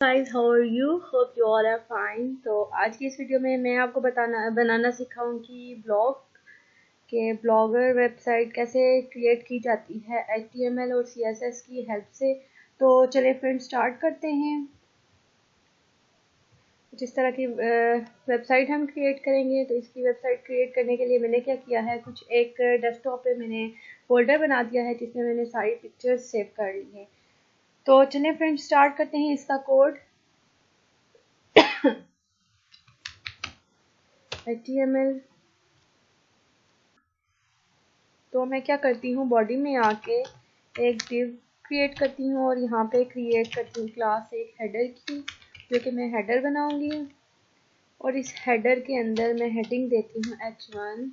Guys, how are you? Hope you all are fine. तो आज की इस वीडियो में मैं आपको बनाना सिखाऊंगी ब्लॉग के ब्लॉगर वेबसाइट कैसे क्रिएट की जाती है HTML और CSS की हेल्प से। तो चलिए फ्रेंड्स स्टार्ट करते हैं। जिस तरह की वेबसाइट हम क्रिएट करेंगे, तो इसकी वेबसाइट क्रिएट करने के लिए मैंने क्या किया है, कुछ एक डेस्कटॉप पे मैंने फोल्डर बना दिया है जिसमें मैंने सारी पिक्चर्स सेव कर ली हैं। तो चलिए फ्रेंड्स स्टार्ट करते हैं इसका कोड। HTML। तो मैं क्या करती हूँ, बॉडी में आके एक डिव क्रिएट करती हूँ और यहाँ पे क्रिएट करती हूँ क्लास एक हेडर की, जो कि मैं हेडर बनाऊंगी। और इस हेडर के अंदर मैं हेडिंग देती हूँ H1।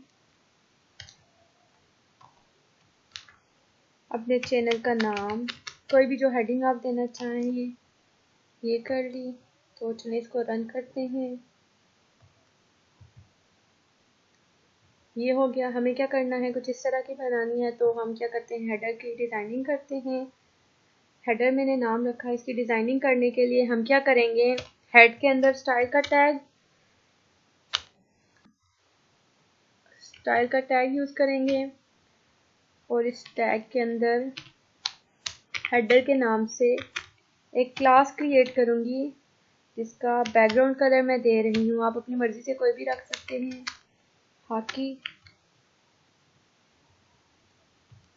अपने चैनल का नाम, कोई भी जो हेडिंग आप देना चाहें, ये कर ली। तो चलिए इसको रन करते हैं। ये हो गया। हमें क्या करना है, कुछ इस तरह की बनानी है। तो हम क्या करते हैं, हेडर की डिज़ाइनिंग करते हैं। हेडर मैंने नाम रखा है। इसकी डिज़ाइनिंग करने के लिए हम क्या करेंगे, हेड के अंदर स्टाइल का टैग यूज़ करेंगे और इस टैग के अंदर हेडर के नाम से एक क्लास क्रिएट करूँगी जिसका बैकग्राउंड कलर मैं दे रही हूँ। आप अपनी मर्ज़ी से कोई भी रख सकते हैं, खाकी,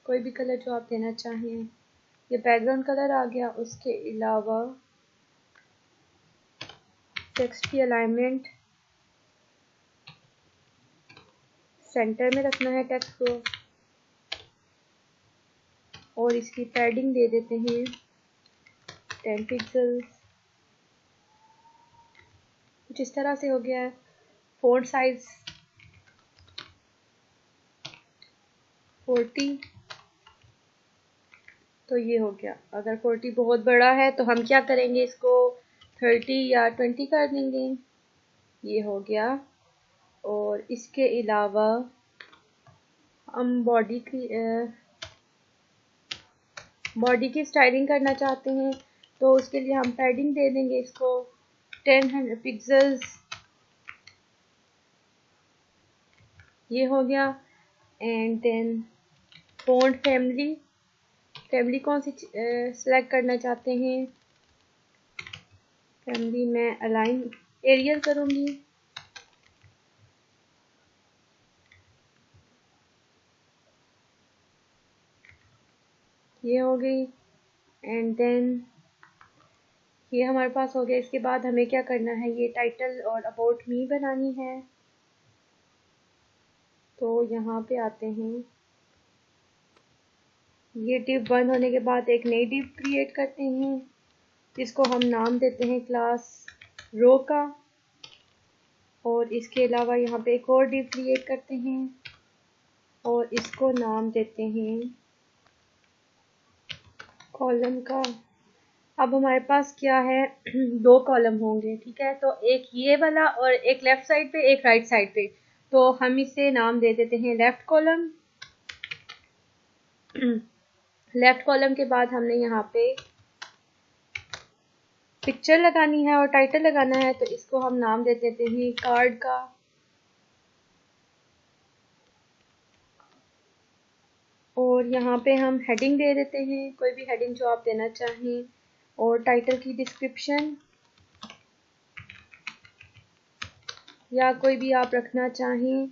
कोई भी कलर जो आप देना चाहें। ये बैकग्राउंड कलर आ गया। उसके अलावा टेक्स्ट की अलाइनमेंट सेंटर में रखना है टेक्स्ट को, और इसकी पैडिंग दे देते हैं 10 पिक्सल्स। कुछ इस तरह से हो गया है। Font size 40। तो ये हो गया। अगर 40 बहुत बड़ा है तो हम क्या करेंगे, इसको 30 या 20 कर देंगे। ये हो गया। और इसके अलावा हम बॉडी की स्टाइलिंग करना चाहते हैं, तो उसके लिए हम पैडिंग दे देंगे इसको 10 पिक्सल्स। ये हो गया। एंड देन फ़ॉन्ट फैमिली कौन सी सेलेक्ट करना चाहते हैं। फैमिली में अलाइन एरियल करूँगी। ये हो गई। एंड देन ये हमारे पास हो गया। इसके बाद हमें क्या करना है, ये टाइटल और अबाउट मी बनानी है। तो यहाँ पे आते हैं। ये डिव बंद होने के बाद एक नई डिव क्रिएट करते हैं जिसको हम नाम देते हैं क्लास रो का। और इसके अलावा यहाँ पे एक और डिव क्रिएट करते हैं और इसको नाम देते हैं कॉलम का। अब हमारे पास क्या है, दो कॉलम होंगे, ठीक है। तो एक ये वाला और एक लेफ्ट साइड पे, एक राइट साइड पे। तो हम इसे नाम दे देते हैं लेफ्ट कॉलम। लेफ्ट कॉलम के बाद हमने यहाँ पे पिक्चर लगानी है और टाइटल लगाना है, तो इसको हम नाम दे देते हैं कार्ड का। और यहाँ पे हम हेडिंग दे देते हैं, कोई भी हेडिंग जो आप देना चाहें, और टाइटल की डिस्क्रिप्शन या कोई भी आप रखना चाहें।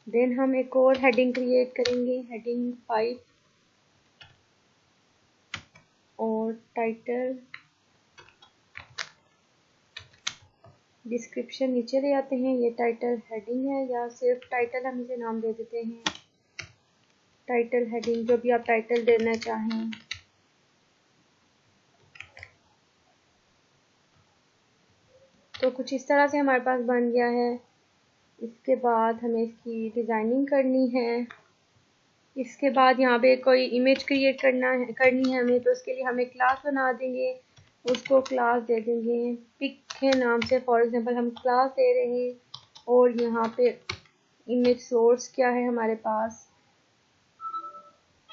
देन हम एक और हेडिंग क्रिएट करेंगे, हेडिंग 5, और टाइटल डिस्क्रिप्शन नीचे ले आते हैं। ये टाइटल हेडिंग है या सिर्फ टाइटल हम इसे नाम दे देते हैं, टाइटल हेडिंग, जो भी आप टाइटल देना चाहें। तो कुछ इस तरह से हमारे पास बन गया है। इसके बाद हमें इसकी डिज़ाइनिंग करनी है। इसके बाद यहाँ पे कोई इमेज क्रिएट करनी है हमें, तो उसके लिए हम एक क्लास बना देंगे। उसको क्लास दे देंगे पिक के नाम से। फॉर एग्जांपल हम क्लास दे रहे हैं। और यहाँ पे इमेज सोर्स क्या है हमारे पास,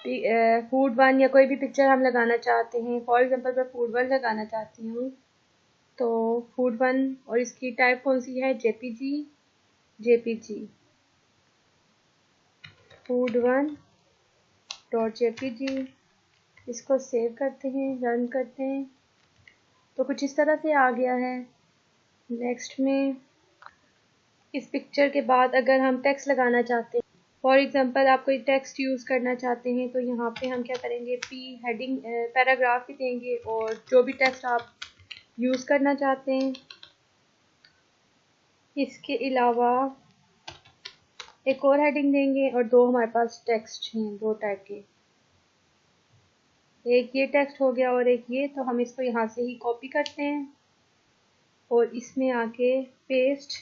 फूड वन या कोई भी पिक्चर हम लगाना चाहते हैं, फॉर एग्जांपल मैं फूड वन लगाना चाहती हूँ, तो फूड वन और इसकी टाइप कौन सी है, JPG food one dot JPG. इसको सेव करते हैं, रन करते हैं, तो कुछ इस तरह से आ गया है। नेक्स्ट में इस पिक्चर के बाद अगर हम टेक्स्ट लगाना चाहते हैं, फॉर एग्जांपल आप कोई टेक्स्ट यूज़ करना चाहते हैं, तो यहाँ पे हम क्या करेंगे, पी हेडिंग पैराग्राफ ही देंगे और जो भी टेक्स्ट आप यूज़ करना चाहते हैं। इसके अलावा एक और हेडिंग देंगे और दो हमारे पास टेक्स्ट हैं, दो टाइप के, एक ये टेक्स्ट हो गया और एक ये, तो हम इसको यहाँ से ही कॉपी करते हैं और इसमें आके पेस्ट,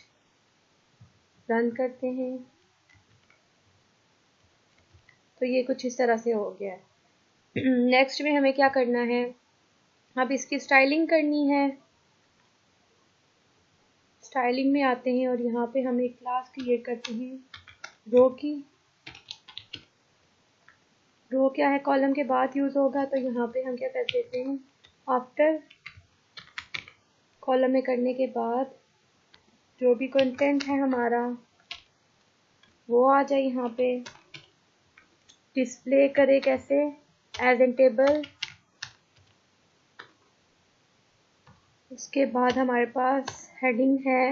रन करते हैं, तो ये कुछ इस तरह से हो गया है। नेक्स्ट में हमें क्या करना है, अब इसकी स्टाइलिंग करनी है। स्टाइलिंग में आते हैं और यहाँ पे हम एक क्लास क्रिएट करते हैं रो की। रो क्या है, कॉलम के बाद यूज़ होगा, तो यहाँ पे हम क्या कर देते हैं, आफ्टर कॉलम में करने के बाद जो भी कंटेंट है हमारा वो आ जाए यहाँ पे। डिस्प्ले करे कैसे, एज एन टेबल। उसके बाद हमारे पास हेडिंग है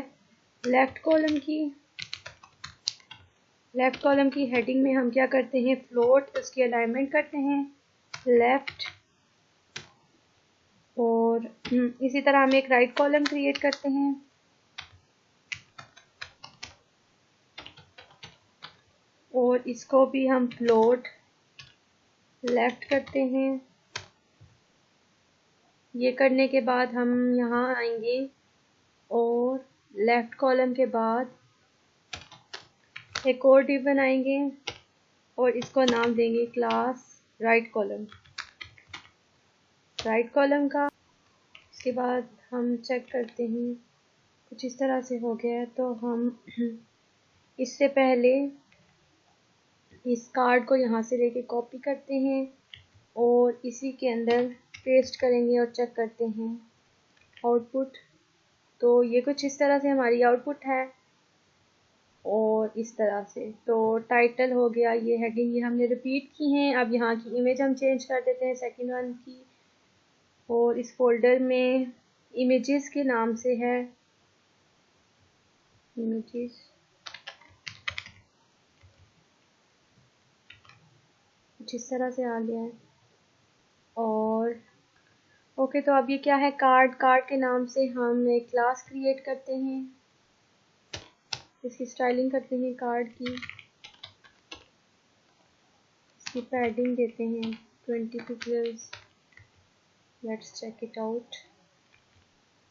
लेफ्ट कॉलम की। लेफ्ट कॉलम की हेडिंग में हम क्या करते हैं, फ्लोट, उसकी अलाइनमेंट करते हैं लेफ्ट। और इसी तरह हम एक राइट कॉलम क्रिएट करते हैं, और इसको भी हम फ्लोट लेफ्ट करते हैं। ये करने के बाद हम यहाँ आएंगे और लेफ्ट कॉलम के बाद एक और डिव बनाएंगे और इसको नाम देंगे class right column, right column का। इसके बाद हम चेक करते हैं, कुछ इस तरह से हो गया है। तो हम इससे पहले इस कार्ड को यहाँ से लेके कॉपी करते हैं और इसी के अंदर पेस्ट करेंगे और चेक करते हैं आउटपुट। तो ये कुछ इस तरह से हमारी आउटपुट है, और इस तरह से तो टाइटल हो गया, ये हेडिंग ये हमने रिपीट की हैं। अब यहाँ की इमेज हम चेंज कर देते हैं सेकंड वन की, और इस फोल्डर में इमेजेस के नाम से है इमेजेस। जिस तरह से आ गया है। और ओके, तो अब ये क्या है, कार्ड के नाम से हम एक क्लास क्रिएट करते हैं, इसकी स्टाइलिंग करते हैं कार्ड की। इसकी पैडिंग देते हैं 20 pixels. Let's check it out,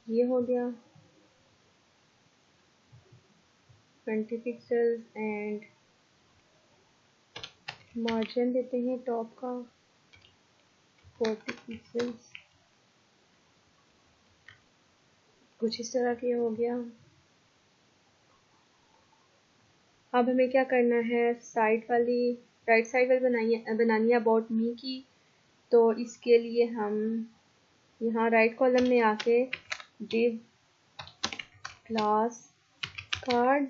ये हो गया 20 पिक्सेल्स। एंड मार्जिन देते हैं टॉप का 40 पिक्सेल्स, कुछ इस तरह के हो गया। अब हमें क्या करना है, साइड वाली राइट साइड वाली बनानी है अबाउट मी की। तो इसके लिए हम यहाँ राइट कॉलम में आके div क्लास कार्ड,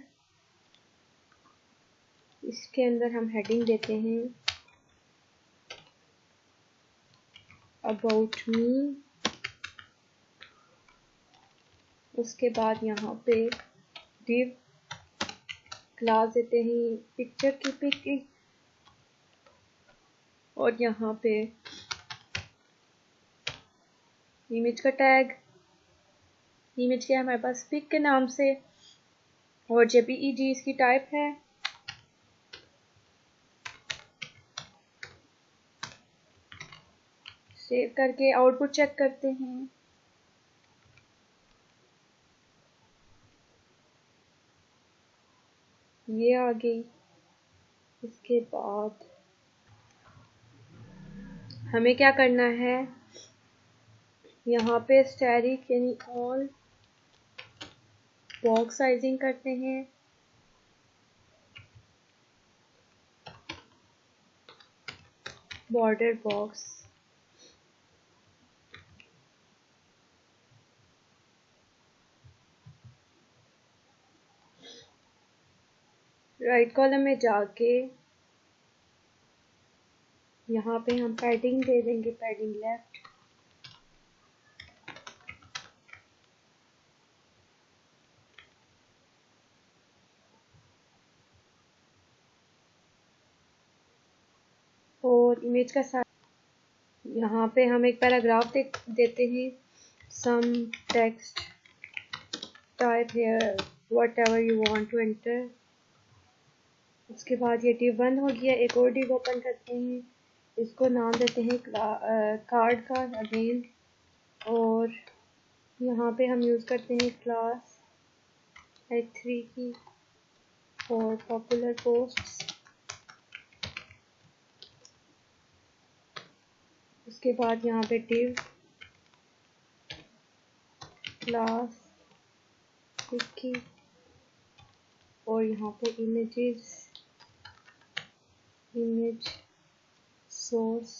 इसके अंदर हम हेडिंग देते हैं अबाउट मी। उसके बाद यहाँ पे div क्लास देते हैं पिक्चर की पिक की, और यहाँ पे इमेज का टैग, इमेज क्या है हमारे पास पिक के नाम से, और जेपीईजी इसकी टाइप है। सेव करके आउटपुट चेक करते हैं। ये आ गई। इसके बाद हमें क्या करना है, यहाँ पे स्टैटिक यानी ऑल बॉक्स साइजिंग करते हैं। बॉर्डर बॉक्स, राइट कॉलम में जाके यहाँ पे हम पैडिंग दे देंगे, पैडिंग लेफ्ट, और इमेज का साइज यहाँ पे हम एक पैराग्राफ देते हैं, some text type here whatever you want to enter. उसके बाद ये डिव बंद हो गया, एक और डिव ओपन करते हैं, इसको नाम देते हैं कार्ड का अगेन, और यहाँ पे हम यूज़ करते हैं क्लास H3 की और पॉपुलर पोस्ट्स। उसके बाद यहाँ पे डिव क्लास की, और यहाँ पे इमेजेस, इमेज सोर्स,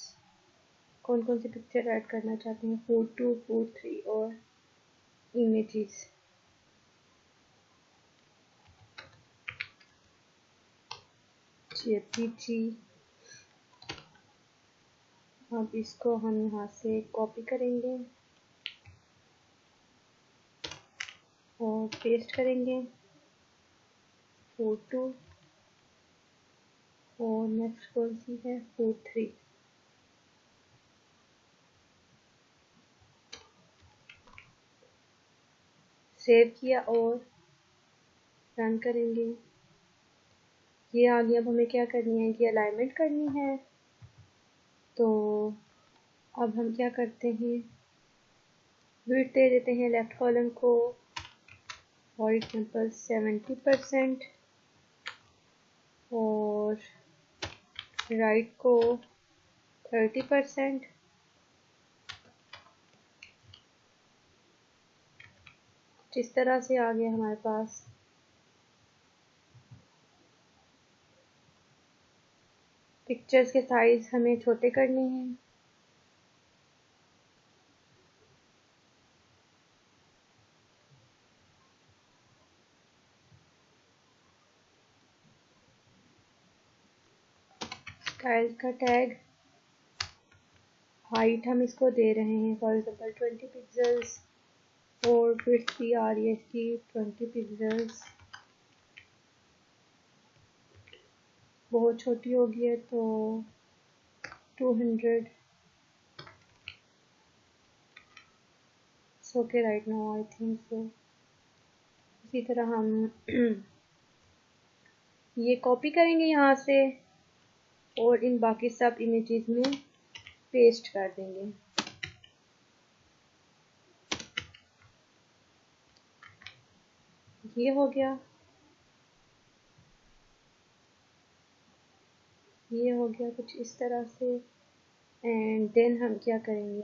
कौन कौन सी पिक्चर ऐड करना चाहते हैं, फूड 2, फूड 3 और इमेजेस। JPG, अब इसको हम यहाँ से कॉपी करेंगे और पेस्ट करेंगे, फूड 2 और नेक्स्ट कौन सी है, फूड 3। सेव किया और रन करेंगे। ये आ गया। अब हमें क्या करनी है, कि अलाइनमेंट करनी है। तो अब हम क्या करते हैं, विड्थ दे देते हैं लेफ्ट कॉलम को फॉर एग्जाम्पल 70% और राइट को 30%। इस तरह से आ गया हमारे पास। पिक्चर्स के साइज हमें छोटे करने हैं। स्टाइल का टैग, हाइट हम इसको दे रहे हैं फॉर एग्जाम्पल 20 पिक्सल्स और विड्थ भी आ रही है इसकी 20 पिक्सल्स। बहुत छोटी होगी है तो 200। Okay right now I think so. इसी तरह हम ये कॉपी करेंगे यहाँ से और इन बाकी सब इमेजेस में पेस्ट कर देंगे। ये हो गया, ये हो गया कुछ इस तरह से। एंड देन हम क्या करेंगे,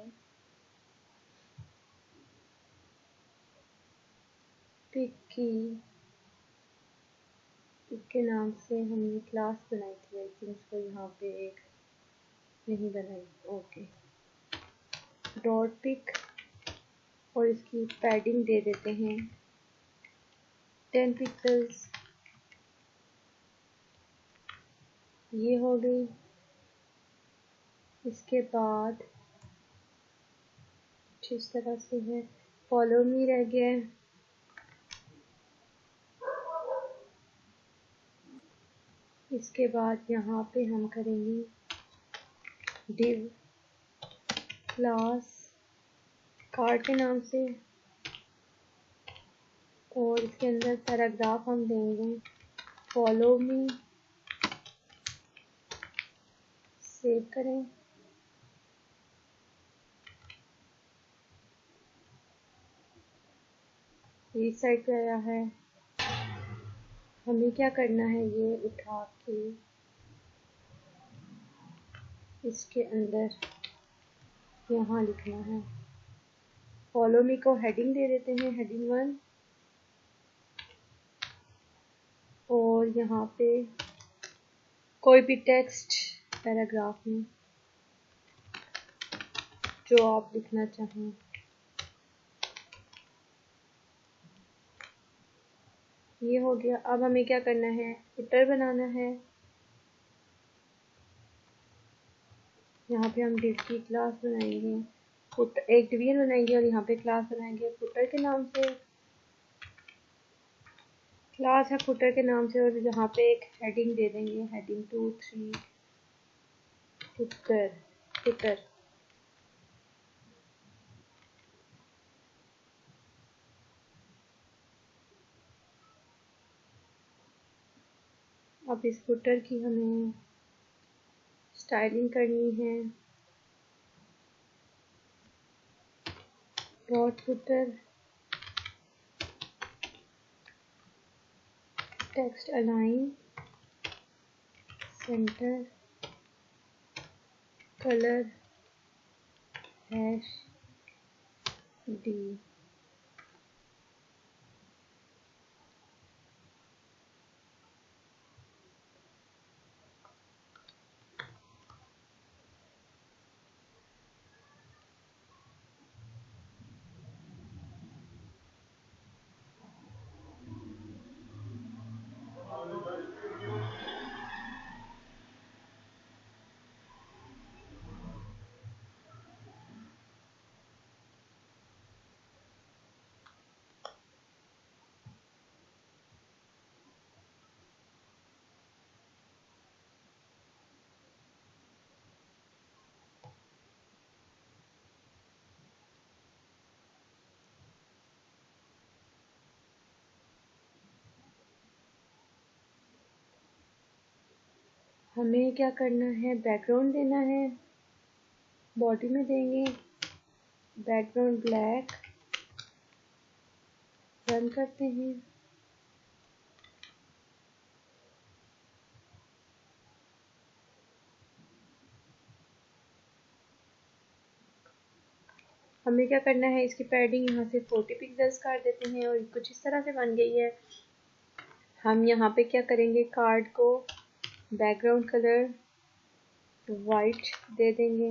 पिक की, पिक के नाम से हमने क्लास बनाई थी, आई थिंक इसको यहाँ पे एक नहीं बनाई। ओके, डॉट पिक और इसकी पैडिंग दे देते हैं 10 पिक्सल्स। ये हो गई। इसके बाद इस तरह से है, फॉलो मी रह गया। इसके बाद यहाँ पे हम करेंगे डिव क्लास कार्ड के नाम से और इसके अंदर पैराग्राफ हम देंगे फॉलो मी। सेव करें। इस साइड पे आया है। हमें क्या करना है, ये उठा के इसके अंदर यहाँ लिखना है। फॉलो मी को हेडिंग दे देते हैं, हेडिंग 1, और यहाँ पे कोई भी टेक्स्ट पैराग्राफ में जो आप लिखना चाहें। ये हो गया। अब हमें क्या करना है, फुटर बनाना है। यहाँ पे हम डिव की क्लास बनाएंगे, फुटर एक डिवीजन बनाएंगे और यहाँ पे क्लास बनाएंगे फुटर के नाम से। क्लास है फुटर के नाम से और यहाँ पे एक हेडिंग दे देंगे, हेडिंग 2 3 फुटर फुटर। अब इस फुटर की हमें स्टाइलिंग करनी है। Dot footer, text align, centre, colour #D। हमें क्या करना है, बैकग्राउंड देना है। बॉडी में देंगे बैकग्राउंड ब्लैक। रन करते हैं। हमें क्या करना है, इसकी पैडिंग यहाँ से 40 पिक्सेल्स कर देते हैं और कुछ इस तरह से बन गई है। हम यहाँ पे क्या करेंगे, कार्ड को बैकग्राउंड कलर वाइट दे देंगे।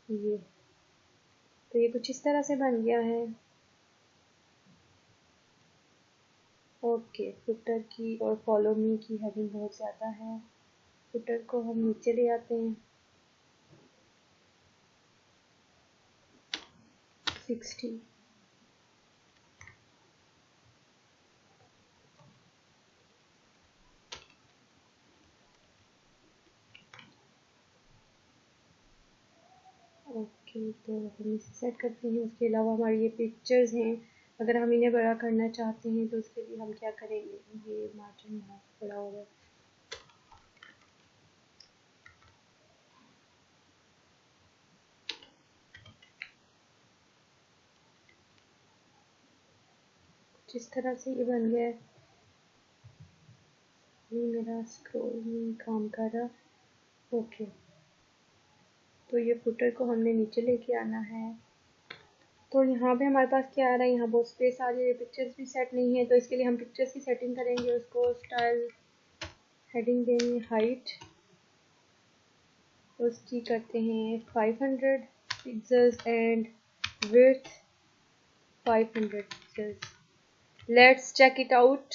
ये तो ये कुछ इस तरह से बन गया है। ओके, फुटर की और फॉलो मी की हेडिंग बहुत ज़्यादा है। फुटर को हम नीचे ले आते हैं 60। ओके, तो हम इसे सेट करते हैं। उसके अलावा हमारी ये पिक्चर्स हैं, अगर हम इन्हें बड़ा करना चाहते हैं तो उसके लिए हम क्या करेंगे, ये मार्जिन बहुत बड़ा होगा। जिस तरह से ये बन गया है, ये मेरा स्क्रॉल नहीं काम कर रहा। ओके, तो ये फुटर को हमने नीचे लेके आना है। तो यहाँ पे हमारे पास क्या आ रहा है, यहाँ बहुत स्पेस आ रही है, पिक्चर्स भी सेट नहीं है। तो इसके लिए हम पिक्चर्स की सेटिंग करेंगे। उसको स्टाइल हेडिंग देंगे हाइट, उसकी करते हैं 500 pixels and width 500 pixels. Let's check it out.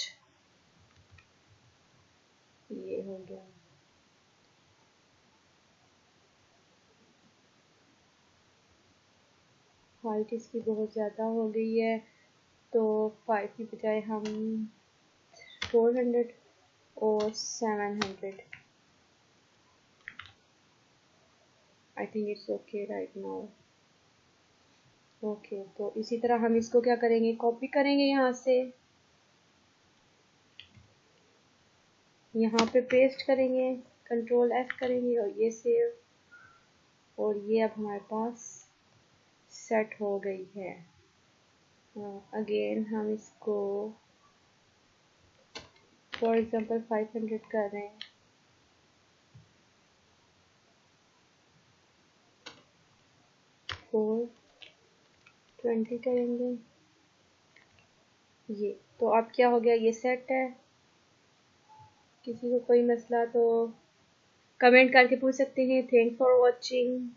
ये हो गया। हाइट इसकी बहुत ज़्यादा हो गई है, तो 5 की बजाय हम 400 और 700। I think it's okay right now. Okay, तो इसी तरह हम इसको क्या करेंगे, कॉपी करेंगे यहाँ से, यहाँ पे पेस्ट करेंगे, कंट्रोल F करेंगे और ये सेव। और ये अब हमारे पास सेट हो गई है। अगेन हम इसको फॉर एग्जांपल 500 कर रहे हैं। फोर 20 करेंगे। ये तो अब क्या हो गया, ये सेट है। किसी को कोई मसला तो कमेंट करके पूछ सकते हैं। Thanks for watching.